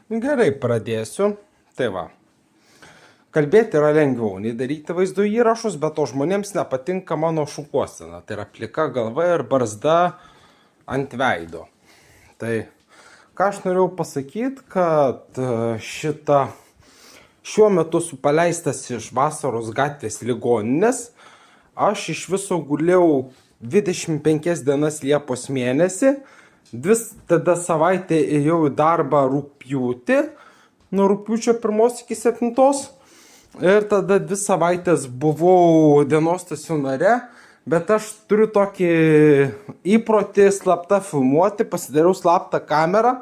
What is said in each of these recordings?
Gerai, pradėsiu. Tai va. Kalbėti yra lengviau nei daryti vaizdo įrašus, bet to žmonėms nepatinka mano šukuosena. Tai yra plika galva ir barzda ant veido. Tai ką aš norėjau pasakyti, kad šiuo metu paleistas iš vasaros gatvės ligoninės. Aš iš viso gulėjau 25 dienas Liepos mėnesį. Tada savaitę ėjau į darbą rugpjūtį, nuo rugpjūčio 1 iki 7. Ir tada 2 savaitės buvau dienos stacionare, bet aš turiu tokį įprotį slapta filmuoti, pasidariau slaptą kamerą.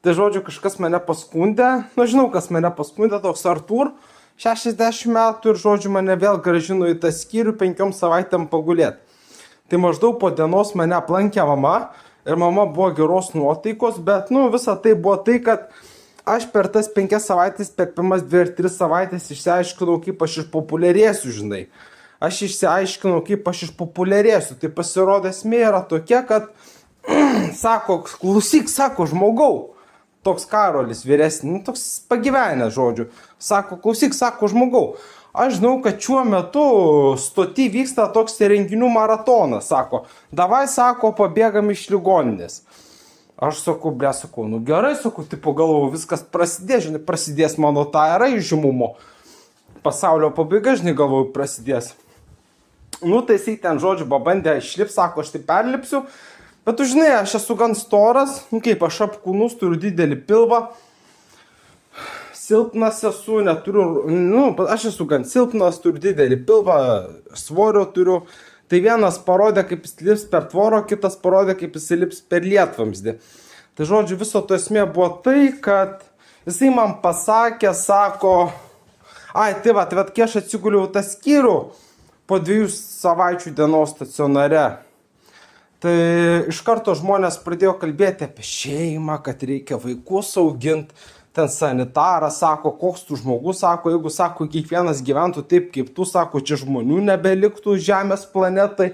Tai žodžiu, kažkas mane paskundė, žinau, kas mane paskundė, toks Artur, 60 metų ir žodžiu mane vėl grąžino į tą skyrių 5 savaitėm pagulėti. Tai maždaug po dienos mane aplankė mama. Ir mama buvo geros nuotaikos, bet visa tai buvo tai, kad aš per tas 5 savaitės, per pirmas 2 ar 3 savaitės išsiaiškinau, kaip aš išpopuliarėsiu, žinai. Aš išsiaiškinau, kaip aš išpopuliarėsiu. Tai pasirodo esmė yra tokia, kad, sako, klausyk, sako, žmogau, toks Karolis vyresnis, toks pagyvenęs žodžiu. Sako, klausyk, sako, žmogau. Aš žinau, kad šiuo metu stoty vyksta toks renginių maratonas, sako. Davai, sako, pabėgam iš ligoninės. Aš sakau, gerai, sakau, tipo galvoju, viskas prasidės, žinai, prasidės mano ta era įžymumo. Pasaulio pabaiga, žinai, galvoju, prasidės. Tai jisai ten, žodžiu, pabandė išlipti, sako, aš tai perlipsiu. Bet tu žinai, aš esu gan storas, kaip aš apkūnus, turiu didelį pilvą. Silpnas esu, aš esu gan silpnas, turiu didelį pilvą, svorio turiu. Tai vienas parodė, kaip jis lips per tvorą, kitas parodė, kaip jis lips per lietvamzdį. Tai žodžiu, viso to esmė buvo tai, kad jisai man pasakė, sako, kai aš atsiguliau tą skyrių po 2 savaičių dienos stacionare, tai iš karto žmonės pradėjo kalbėti apie šeimą, kad reikia vaikus auginti. Ten sanitaras sako, koks tu žmogus, sako, jeigu, sako, kiekvienas gyventų taip kaip tu, sako, čia žmonių nebeliktų žemės planetai.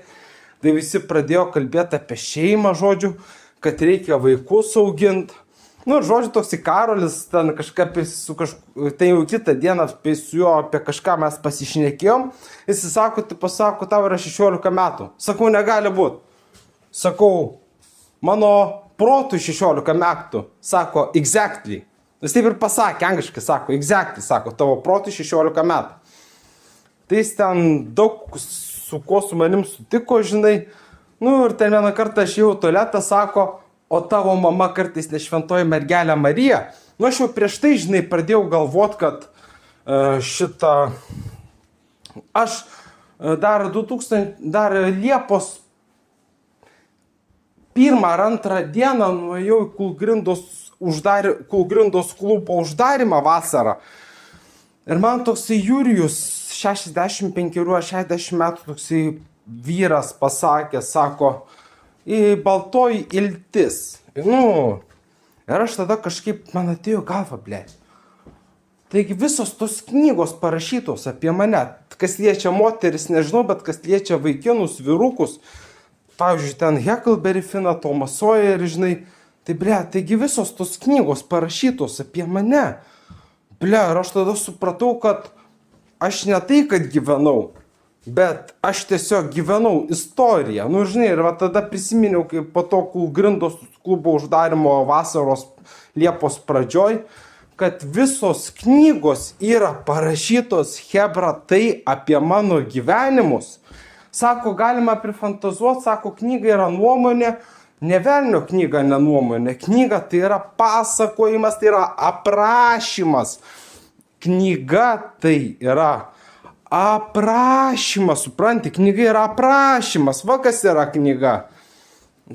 Tai visi pradėjo kalbėti apie šeimą, žodžiu, kad reikia vaikus auginti. Žodžiu, toks Karolis, ten ten jau kitą dieną su juo apie kažką mes pasišnekėjom. Jis sako, tau yra 16 metų. Sakau, negali būti. Sakau, mano protui 16 metų. Sako, exactly. Jis taip ir pasakė, angliškai sako, exactly, sako, tavo protui 16 metų. Tai jis ten daug su kuo su manim sutiko, žinai. Ir ten vieną kartą aš jau tualetą, sako, o tavo mama kartais ne šventoji mergelė Marija. Aš jau prieš tai, žinai, pradėjau galvot, kad aš dar Liepos 1 ar 2 dieną nuėjau į Kūlgrindos klubo uždarimą vasarą. Ir man toksai Jurijus, 65 ar 60 metų toksai vyras pasakė, sako, į baltoji iltis. Ir aš tada kažkaip, man atėjo galva, blėt. Taigi visos tos knygos parašytos apie mane, kas liečia moteris, nežinau, bet kas liečia vaikinus, vyrukus, pavyzdžiui, ten Hekelberį Finą, Tomą Sojerį, žinai, tai, taigi visos tos knygos parašytos apie mane. Ir aš tada supratau, kad aš ne tai, kad gyvenau, bet aš tiesiog gyvenau istoriją. Žinai, ir tada prisiminiau, kaip po to Kūlgrindos klubo uždarimo vasaros Liepos pradžioj, kad visos knygos yra parašytos, hebra, tai apie mano gyvenimus. Sako, galima prifantazuoti, sako, knyga yra nuomonė. Ne velnio knyga, ne nuomonė. Knyga tai yra pasakojimas, tai yra aprašymas. Knyga tai yra aprašymas, supranti, knyga yra aprašymas. Va kas yra knyga.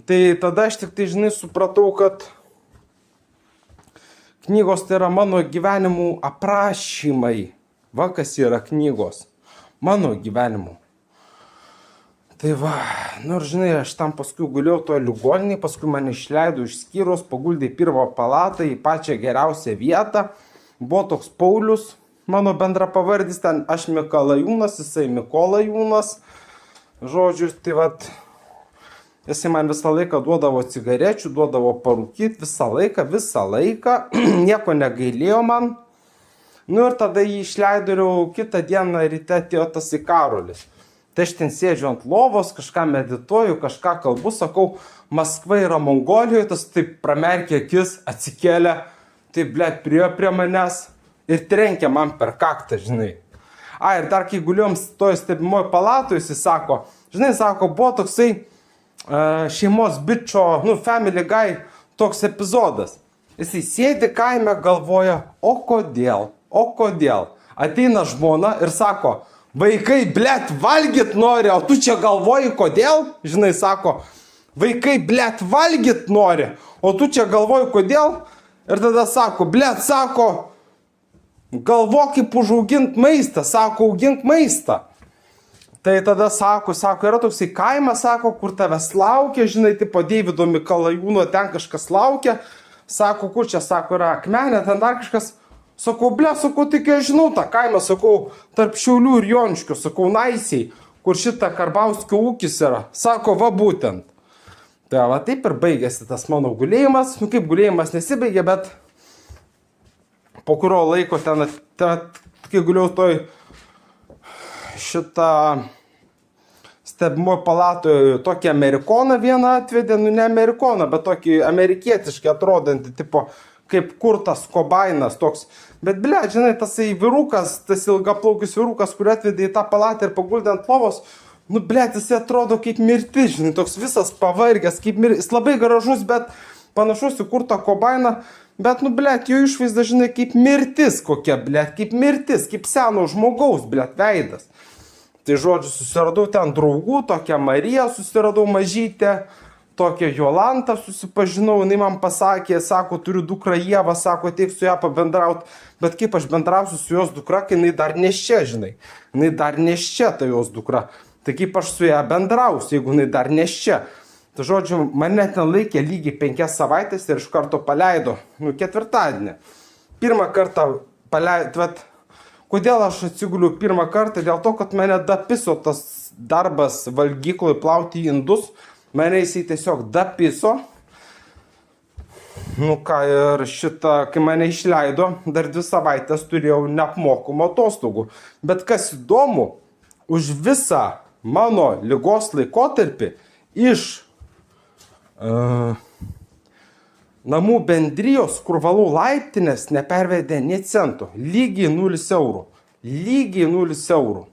Tai tada aš tik tai, žinai, supratau, kad knygos tai yra mano gyvenimų aprašymai. Va kas yra knygos. Mano gyvenimų. Tai va, žinai, aš tam paskui guliau toje ligoninėje, paskui mane išleido iš skyriaus, paguldė į 1 palatą, į pačią geriausią vietą. Buvo toks Paulius, mano bendra pavardis, ten aš Mikalajūnas, jisai Mikolajūnas. Žodžiu, tai va, Jisai man visą laiką duodavo cigarečių, duodavo parūkyti, visą laiką, nieko negailėjo man. Nu ir tada jį išleido ir kitą dieną ryte atėjo tas į Karolis. Tai aš ten sėdžiu ant lovos, kažką medituoju, kažką kalbu, sakau, Maskva yra Mongolijoje, tas taip pramerkė akis, atsikėlė, taip, blėt, prie manęs ir trenkė man per kaktą, žinai. Ir dar kai guliuom toje stebimoje palatoje, jis sako, žinai, sako, buvo toksai šeimos bičio, Family Guy toks epizodas. Jisai sėdi kaime, galvoja, o kodėl? Ateina žmona ir sako, vaikai, blėt, valgyt nori, o tu čia galvoji, kodėl? Žinai, sako, vaikai, blėt, valgyt nori, o tu čia galvoji, kodėl? Ir tada sako, blėt, sako, galvok kaip užaugint maistą, sako, augink maistą. Tai tada sako, yra toksai kaimas, sako, kur tavęs laukia, žinai, tipo Deivido Mikalajūno, ten kažkas laukia. Sako, kur čia, sako, yra akmenė, ten dar kažkas. Sakau, tik aš žinau tą kaimą, sakau, tarp Šiaulių ir Joniškio, sakau, Naisiai, kur šitą Karbauskio ūkis yra. Sako, va būtent. Tai va taip ir baigėsi tas mano gulėjimas. Kaip gulėjimas nesibaigė, bet po kurio laiko ten, kai guliau toj šitą stebimoje palatoje, tokį amerikoną vieną atvedė, ne amerikoną, bet tokį amerikietiškai atrodantį, tipo, kaip Kurtas Kobainas toks. Bet, žinai, tasai vyrukas, tas ilgaplaukis vyrukas, kurį atvedė į tą palatą ir paguldė ant lovos, jis atrodo kaip mirtis, žinai, toks visas pavargęs, kaip mirtis. Jis labai gražus, bet panašus į Kurtą Kobainą, bet, jo išvaizda, žinai, kaip mirtis kokia, kaip mirtis, kaip seno žmogaus, veidas. Tai, žodžiu, susiradau ten draugų, tokią Mariją susiradau mažytę, tokią Jolantą susipažinau, jinai man pasakė, sako, turiu dukrą Ievą, sako, ateik su ją pabendrauti, bet kaip aš bendrausiu su jos dukra, kai jinai dar neščia, žinai, jinai dar neščia ta jos dukra, tai kaip aš su ją bendrausiu, jeigu jinai dar neščia. Tai, žodžiu, mane ten laikė lygiai 5 savaitės ir iš karto paleido, ketvirtadienį. Pirmą kartą paleido, kodėl aš atsiguliu pirmą kartą, dėl to, kad mane dapiso tas darbas valgykloj plauti indus. Mane jisai tiesiog dapiso. Ir kai mane išleido, dar 2 savaitės turėjau neapmokamų atostogų. Bet kas įdomu, už visą mano ligos laikotarpį iš namų bendrijos, kur valau laiptinės, nepervedė nė cento. Lygiai 0 eurų.